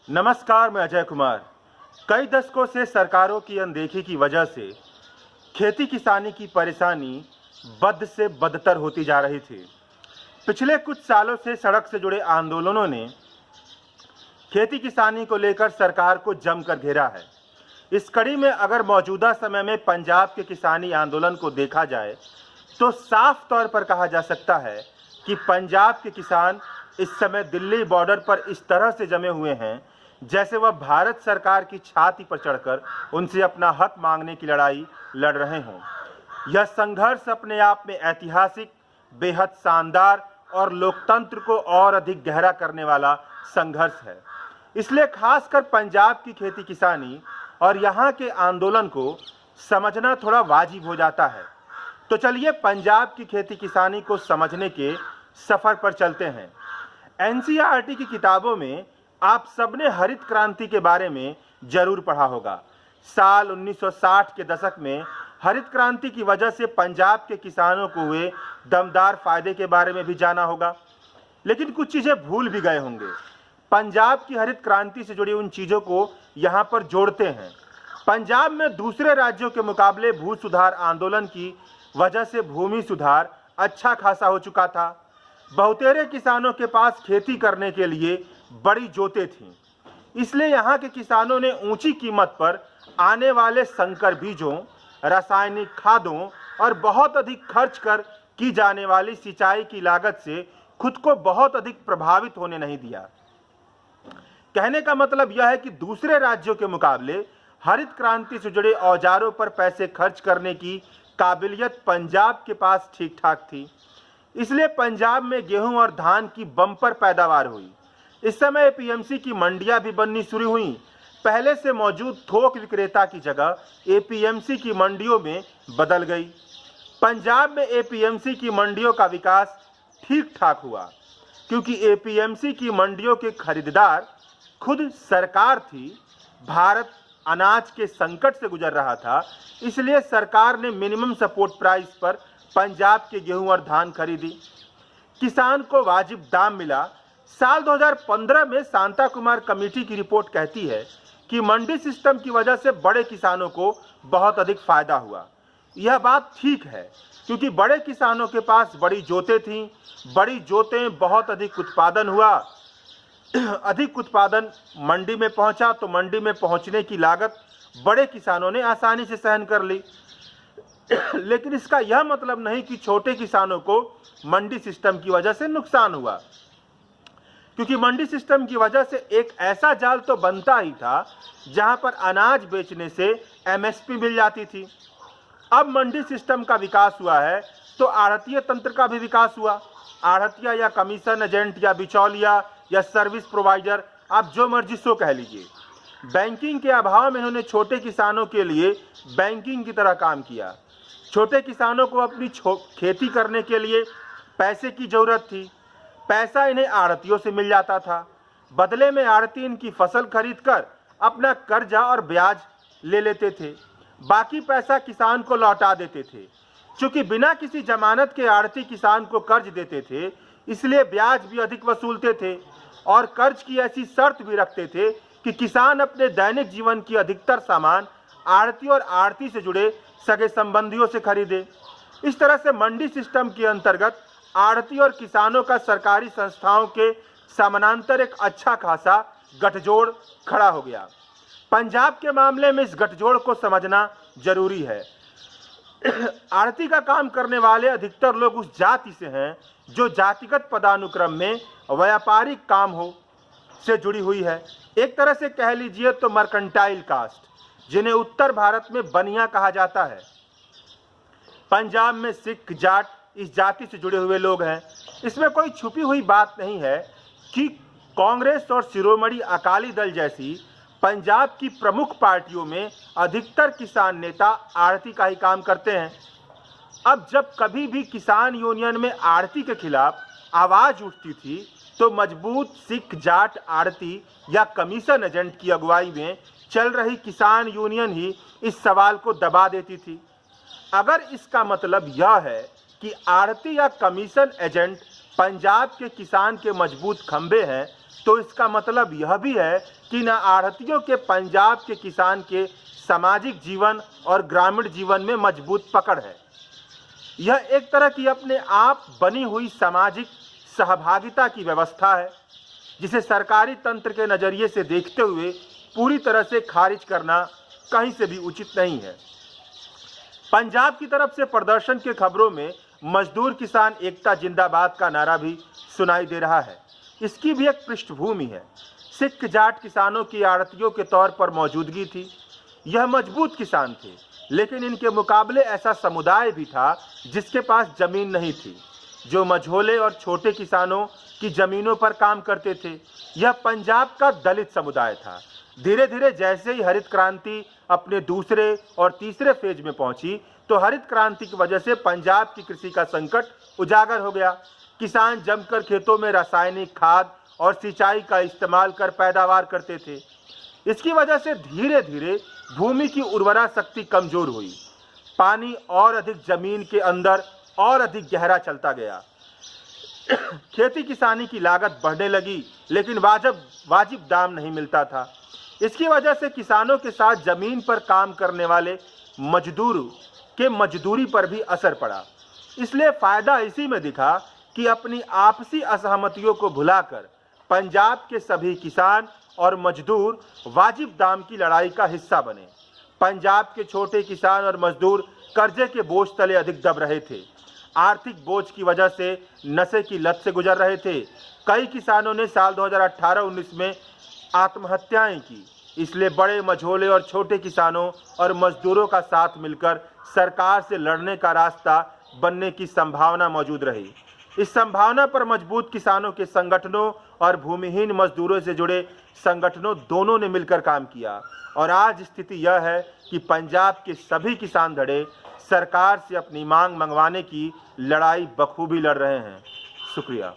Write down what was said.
नमस्कार, मैं अजय कुमार। कई दशकों से सरकारों की अनदेखी की वजह से खेती किसानी की परेशानी बद से बदतर होती जा रही थी। पिछले कुछ सालों से सड़क से जुड़े आंदोलनों ने खेती किसानी को लेकर सरकार को जमकर घेरा है। इस कड़ी में अगर मौजूदा समय में पंजाब के किसानी आंदोलन को देखा जाए तो साफ तौर पर कहा जा सकता है कि पंजाब के किसान इस समय दिल्ली बॉर्डर पर इस तरह से जमे हुए हैं जैसे वह भारत सरकार की छाती पर चढ़कर उनसे अपना हक मांगने की लड़ाई लड़ रहे हों। यह संघर्ष अपने आप में ऐतिहासिक, बेहद शानदार और लोकतंत्र को और अधिक गहरा करने वाला संघर्ष है। इसलिए खासकर पंजाब की खेती किसानी और यहाँ के आंदोलन को समझना थोड़ा वाजिब हो जाता है। तो चलिए पंजाब की खेती किसानी को समझने के सफ़र पर चलते हैं। एनसीईआरटी की किताबों में आप सबने हरित क्रांति के बारे में जरूर पढ़ा होगा। साल 1960 के दशक में हरित क्रांति की वजह से पंजाब के किसानों को हुए दमदार फायदे के बारे में भी जाना होगा, लेकिन कुछ चीज़ें भूल भी गए होंगे। पंजाब की हरित क्रांति से जुड़ी उन चीज़ों को यहाँ पर जोड़ते हैं। पंजाब में दूसरे राज्यों के मुकाबले भू सुधार आंदोलन की वजह से भूमि सुधार अच्छा खासा हो चुका था। बहुतेरे किसानों के पास खेती करने के लिए बड़ी जोतें थीं, इसलिए यहाँ के किसानों ने ऊंची कीमत पर आने वाले संकर बीजों, रासायनिक खादों और बहुत अधिक खर्च कर की जाने वाली सिंचाई की लागत से खुद को बहुत अधिक प्रभावित होने नहीं दिया। कहने का मतलब यह है कि दूसरे राज्यों के मुकाबले हरित क्रांति से जुड़े औजारों पर पैसे खर्च करने की काबिलियत पंजाब के पास ठीक ठाक थी। इसलिए पंजाब में गेहूं और धान की बम्पर पैदावार हुई। इस समय एपीएमसी की मंडियां भी बननी शुरू हुई। पहले से मौजूद थोक विक्रेता की जगह एपीएमसी की मंडियों में बदल गई। पंजाब में एपीएमसी की मंडियों का विकास ठीक ठाक हुआ क्योंकि एपीएमसी की मंडियों के खरीदार खुद सरकार थी। भारत अनाज के संकट से गुजर रहा था, इसलिए सरकार ने मिनिमम सपोर्ट प्राइस पर पंजाब के गेहूं और धान खरीदी। किसान को वाजिब दाम मिला। साल 2015 में शांता कुमार कमेटी की रिपोर्ट कहती है कि मंडी सिस्टम की वजह से बड़े किसानों को बहुत अधिक फायदा हुआ। यह बात ठीक है क्योंकि बड़े किसानों के पास बड़ी जोतें थीं। बड़ी जोतें, बहुत अधिक उत्पादन हुआ। अधिक उत्पादन मंडी में पहुंचा तो मंडी में पहुंचने की लागत बड़े किसानों ने आसानी से सहन कर ली। लेकिन इसका यह मतलब नहीं कि छोटे किसानों को मंडी सिस्टम की वजह से नुकसान हुआ, क्योंकि मंडी सिस्टम की वजह से एक ऐसा जाल तो बनता ही था जहां पर अनाज बेचने से एमएसपी मिल जाती थी। अब मंडी सिस्टम का विकास हुआ है तो आढ़तिया तंत्र का भी विकास हुआ। आढ़तिया या कमीशन एजेंट या बिचौलिया या सर्विस प्रोवाइडर, आप जो मर्जी सो कह लीजिए, बैंकिंग के अभाव में इन्होंने छोटे किसानों के लिए बैंकिंग की तरह काम किया। छोटे किसानों को अपनी खेती करने के लिए पैसे की ज़रूरत थी। पैसा इन्हें आढ़तियों से मिल जाता था। बदले में आढ़ती इनकी फसल खरीद कर अपना कर्जा और ब्याज ले लेते थे। बाकी पैसा किसान को लौटा देते थे। चूँकि बिना किसी जमानत के आढ़ती किसान को कर्ज देते थे, इसलिए ब्याज भी अधिक वसूलते थे और कर्ज की ऐसी शर्त भी रखते थे कि किसान अपने दैनिक जीवन की अधिकतर सामान आढ़ती और आढ़ती से जुड़े सगे संबंधियों से खरीदे। इस तरह से मंडी सिस्टम के अंतर्गत आढ़ती और किसानों का सरकारी संस्थाओं के समानांतर एक अच्छा खासा गठजोड़ खड़ा हो गया। पंजाब के मामले में इस गठजोड़ को समझना जरूरी है। आढ़ती का काम करने वाले अधिकतर लोग उस जाति से हैं जो जातिगत पदानुक्रम में व्यापारिक काम हो से जुड़ी हुई है। एक तरह से कह लीजिए तो मर्केंटाइल कास्ट, जिन्हें उत्तर भारत में बनिया कहा जाता है। पंजाब में सिख, जाट इस जाति से जुड़े हुए लोग हैं। इसमें कोई छुपी हुई बात नहीं है कि कांग्रेस और शिरोमणि अकाली दल जैसी पंजाब की प्रमुख पार्टियों में अधिकतर किसान नेता आढ़ती का ही काम करते हैं। अब जब कभी भी किसान यूनियन में आढ़ती के खिलाफ आवाज़ उठती थी तो मजबूत सिख, जाट आढ़ती या कमीशन एजेंट की अगुवाई में चल रही किसान यूनियन ही इस सवाल को दबा देती थी। अगर इसका मतलब यह है कि आढ़ती या कमीशन एजेंट पंजाब के किसान के मजबूत खंभे हैं, तो इसका मतलब यह भी है कि न आढ़तियों के पंजाब के किसान के सामाजिक जीवन और ग्रामीण जीवन में मजबूत पकड़ है। यह एक तरह की अपने आप बनी हुई सामाजिक सहभागिता की व्यवस्था है, जिसे सरकारी तंत्र के नज़रिए से देखते हुए पूरी तरह से खारिज करना कहीं से भी उचित नहीं है। पंजाब की तरफ से प्रदर्शन के खबरों में मजदूर किसान एकता जिंदाबाद का नारा भी सुनाई दे रहा है। इसकी भी एक पृष्ठभूमि है। सिख जाट किसानों की आड़तियों के तौर पर मौजूदगी थी। यह मजबूत किसान थे, लेकिन इनके मुकाबले ऐसा समुदाय भी था जिसके पास जमीन नहीं थी, जो मझोले और छोटे किसानों की जमीनों पर काम करते थे। यह पंजाब का दलित समुदाय था। धीरे धीरे जैसे ही हरित क्रांति अपने दूसरे और तीसरे फेज में पहुंची, तो हरित क्रांति की वजह से पंजाब की कृषि का संकट उजागर हो गया। किसान जमकर खेतों में रासायनिक खाद और सिंचाई का इस्तेमाल कर पैदावार करते थे। इसकी वजह से धीरे धीरे भूमि की उर्वरा शक्ति कमजोर हुई। पानी और अधिक जमीन के अंदर और अधिक गहरा चलता गया। खेती किसानी की लागत बढ़ने लगी, लेकिन वाजिब दाम नहीं मिलता था। इसकी वजह से किसानों के साथ जमीन पर काम करने वाले मजदूर के मजदूरी पर भी असर पड़ा। इसलिए फायदा इसी में दिखा कि अपनी आपसी असहमतियों को भुलाकर पंजाब के सभी किसान और मजदूर वाजिब दाम की लड़ाई का हिस्सा बने। पंजाब के छोटे किसान और मजदूर कर्जे के बोझ तले अधिक दब रहे थे। आर्थिक बोझ की वजह से नशे की लत से गुजर रहे थे। कई किसानों ने साल 2018-19 में आत्महत्याएं की। इसलिए बड़े मझोले और छोटे किसानों और मजदूरों का साथ मिलकर सरकार से लड़ने का रास्ता बनने की संभावना मौजूद रही। इस संभावना पर मजबूत किसानों के संगठनों और भूमिहीन मजदूरों से जुड़े संगठनों दोनों ने मिलकर काम किया, और आज स्थिति यह है कि पंजाब के सभी किसान धड़े सरकार से अपनी मांग मंगवाने की लड़ाई बखूबी लड़ रहे हैं। शुक्रिया।